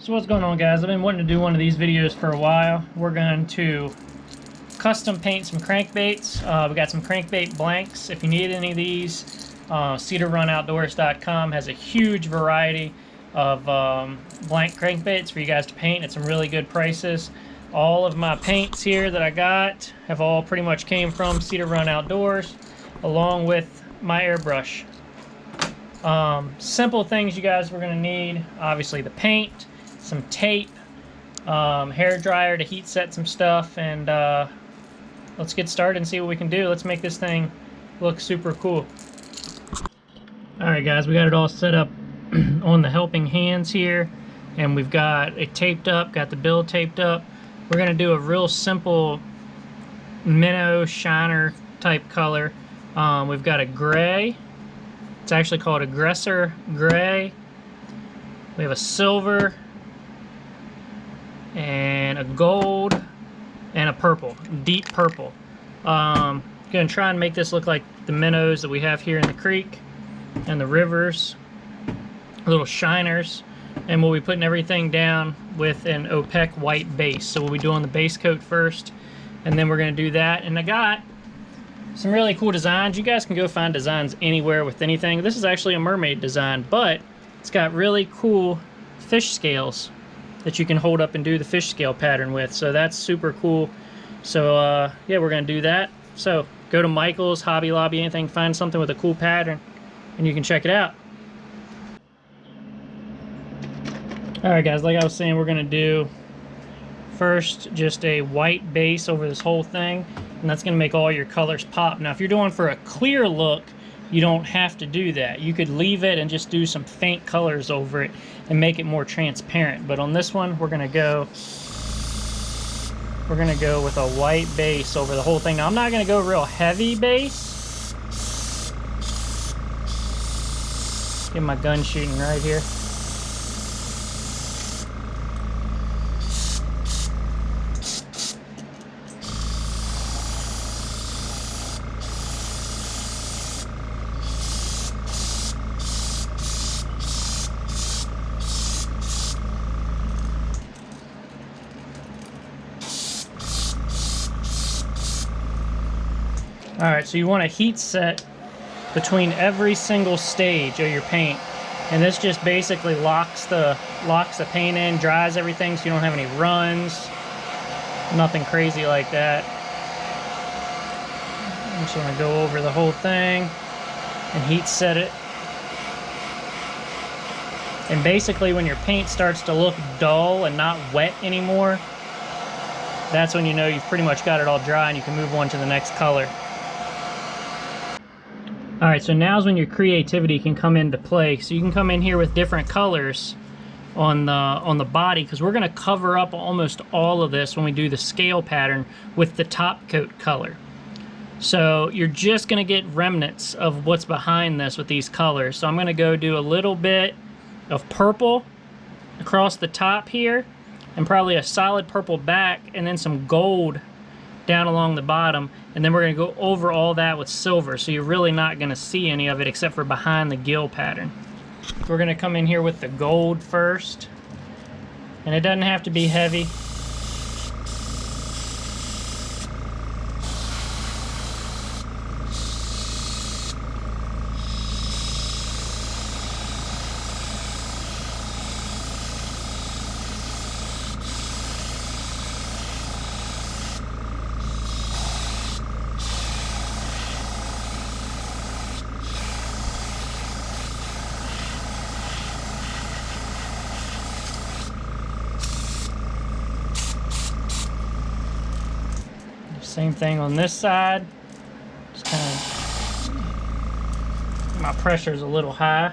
So what's going on, guys? I've been wanting to do one of these videos for a while. We're going to custom paint some crankbaits. We got some crankbait blanks. If you need any of these, cedarrunoutdoors.com has a huge variety of blank crankbaits for you guys to paint at some really good prices. All of my paints here that I got have all pretty much came from Cedar Run Outdoors, along with my airbrush. Simple things you guys were going to need: obviously the paint, some tape, hair dryer to heat set some stuff, and let's get started and see what we can do. Let's make this thing look super cool. Alright guys, we got it all set up on the helping hands here, and we've got it taped up, got the bill taped up. We're going to do a real simple minnow shiner type color. We've got a gray. It's actually called Aggressor Gray. We have a silver and a gold and a purple, deep purple. Gonna try and make this look like the minnows that we have here in the creek and the rivers, little shiners. And we'll be putting everything down with an opaque white base. So we'll be doing the base coat first, and then we're gonna do that. And I got some really cool designs. You guys can go find designs anywhere with anything. This is actually a mermaid design, but it's got really cool fish scales that you can hold up and do the fish scale pattern with. So that's super cool. So yeah, we're gonna do that. So go to Michael's, Hobby Lobby, anything, find something with a cool pattern, and you can check it out. Alright guys, like I was saying, we're gonna do first just a white base over this whole thing, and that's gonna make all your colors pop. Now if you're doing for a clear look, you don't have to do that. You could leave it and just do some faint colors over it and make it more transparent. But on this one, we're gonna go with a white base over the whole thing. Now I'm not gonna go real heavy base. Get my gun shooting right here. Alright, so you want to heat set between every single stage of your paint, and this just basically locks the paint in, dries everything, so you don't have any runs, nothing crazy like that. I'm just going to go over the whole thing and heat set it. And basically when your paint starts to look dull and not wet anymore, that's when you know you've pretty much got it all dry and you can move on to the next color. Alright, so now's when your creativity can come into play. So you can come in here with different colors on the body, because we're going to cover up almost all of this when we do the scale pattern with the top coat color. So you're just going to get remnants of what's behind this with these colors. So I'm going to go do a little bit of purple across the top here, and probably a solid purple back, and then some gold down along the bottom, and then we're going to go over all that with silver, so you're really not going to see any of it except for behind the gill pattern. We're going to come in here with the gold first, and it doesn't have to be heavy. Same thing on this side. Just kind of, my pressure's a little high.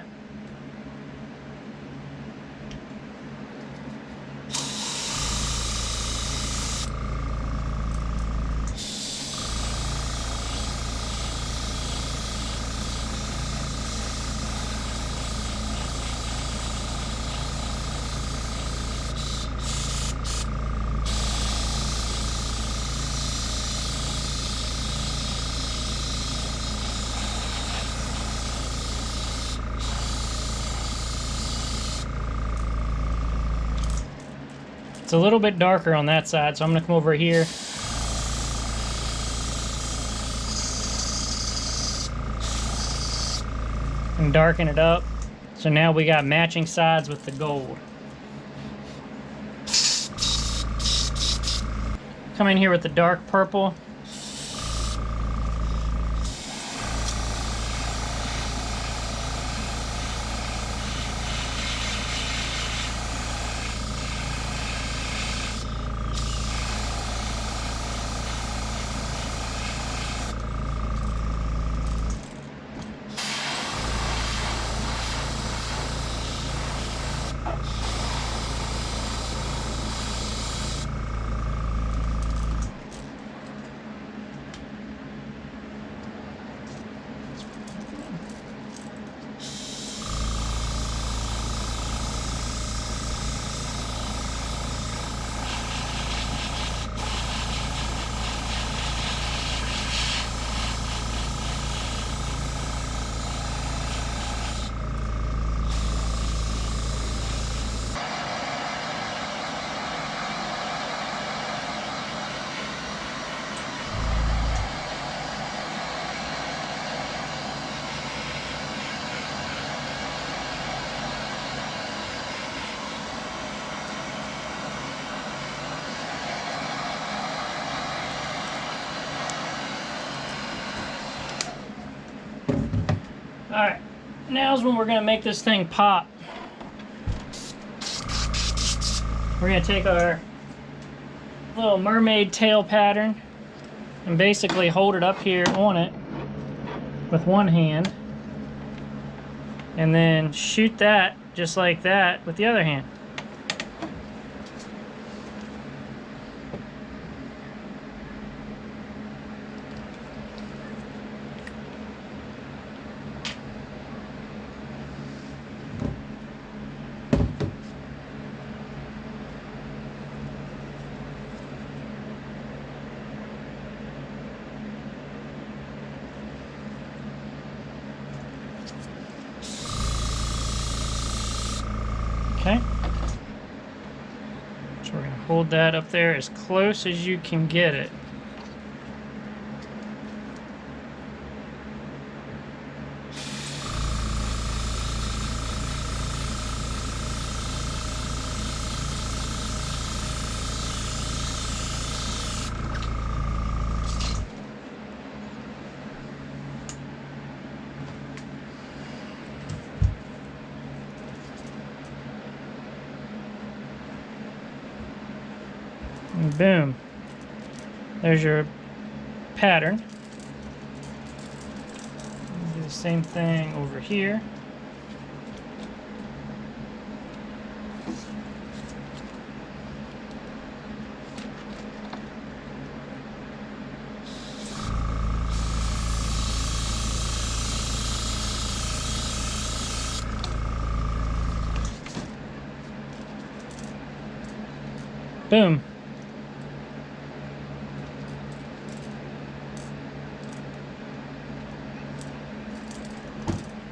It's a little bit darker on that side, so I'm gonna come over here. And darken it up. So now we got matching sides with the gold. Come in here with the dark purple. Alright, now's when we're going to make this thing pop. We're going to take our little mermaid tail pattern and basically hold it up here on it with one hand, and then shoot that just like that with the other hand. Okay, so we're going to hold that up there as close as you can get it. And boom, there's your pattern. Do the same thing over here. Boom.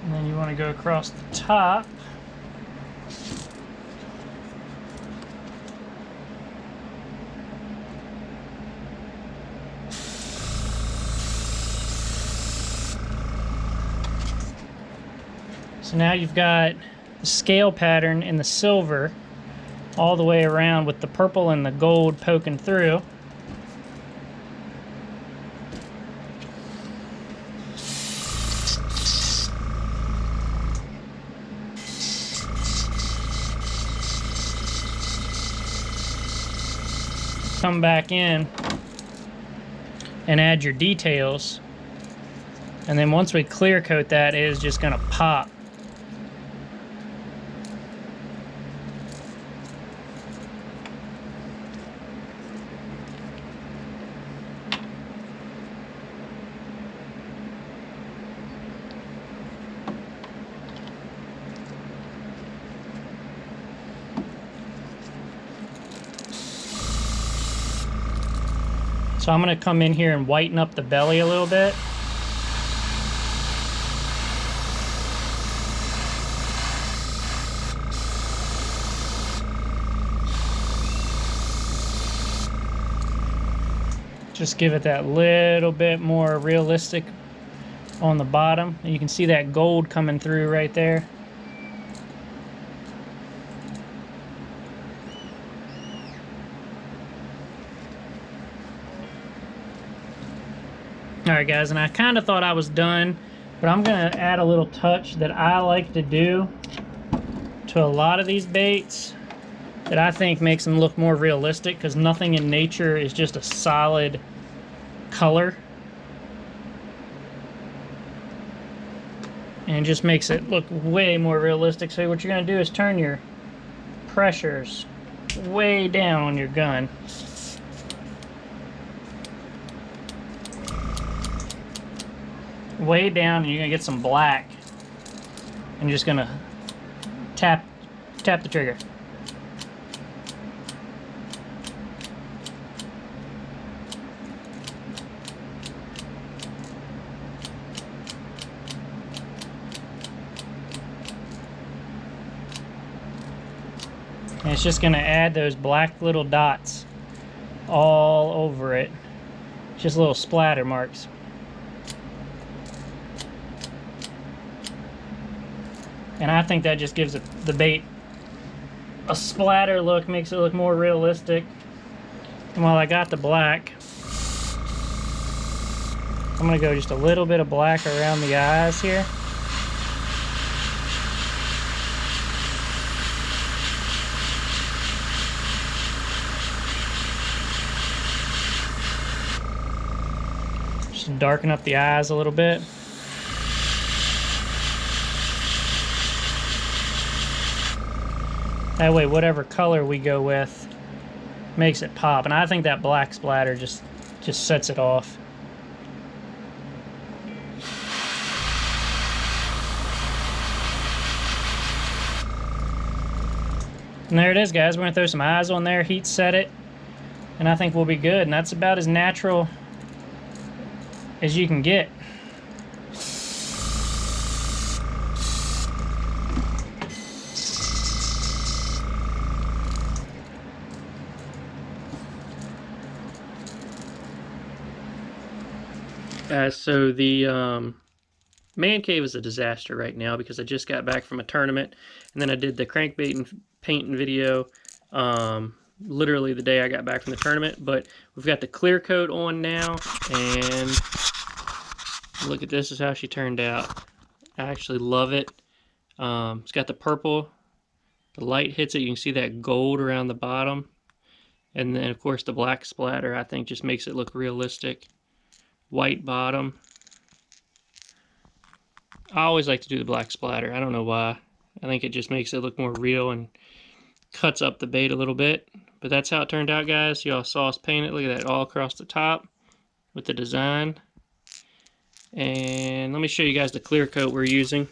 And then you want to go across the top. So now you've got the scale pattern in the silver all the way around with the purple and the gold poking through. Come back in and add your details, and then once we clear coat that, it is just going to pop. So I'm going to come in here and whiten up the belly a little bit. Just give it that little bit more realistic on the bottom. And you can see that gold coming through right there. Alright guys, and I kind of thought I was done, but I'm going to add a little touch that I like to do to a lot of these baits that I think makes them look more realistic, because nothing in nature is just a solid color. And it just makes it look way more realistic. So what you're going to do is turn your pressures way down on your gun. Way down, and you're going to get some black. And you're just going to tap the trigger. And it's just going to add those black little dots all over it. Just little splatter marks. And I think that just gives the bait a splatter look, makes it look more realistic. And while I got the black, I'm going to go just a little bit of black around the eyes here. Just darken up the eyes a little bit. That way, whatever color we go with makes it pop. And I think that black splatter just sets it off. And there it is, guys. We're going to throw some eyes on there, heat set it, and I think we'll be good. And that's about as natural as you can get. So the man cave is a disaster right now because I just got back from a tournament, and then I did the crankbait and painting video literally the day I got back from the tournament. But we've got the clear coat on now, and look at this, is how she turned out. I actually love it. It's got the purple, the light hits it, you can see that gold around the bottom, and then of course the black splatter I think just makes it look realistic. White bottom. I always like to do the black splatter. I don't know why. I think it just makes it look more real and cuts up the bait a little bit. But that's how it turned out, guys. Y'all saw us paint it. Look at that, all across the top with the design. And let me show you guys the clear coat we're using.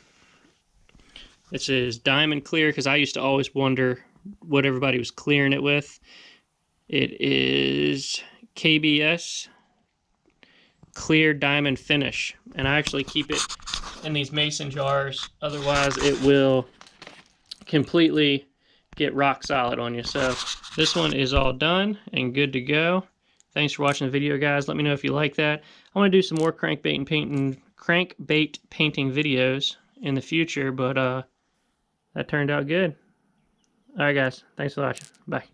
This is diamond clear, because I used to always wonder what everybody was clearing it with. It is KBS clear diamond finish, and I actually keep it in these mason jars, otherwise it will completely get rock solid on you. So this one is all done and good to go. Thanks for watching the video, guys. Let me know if you like that. I want to do some more crankbait painting videos in the future, but that turned out good. Alright guys, thanks for watching. Bye.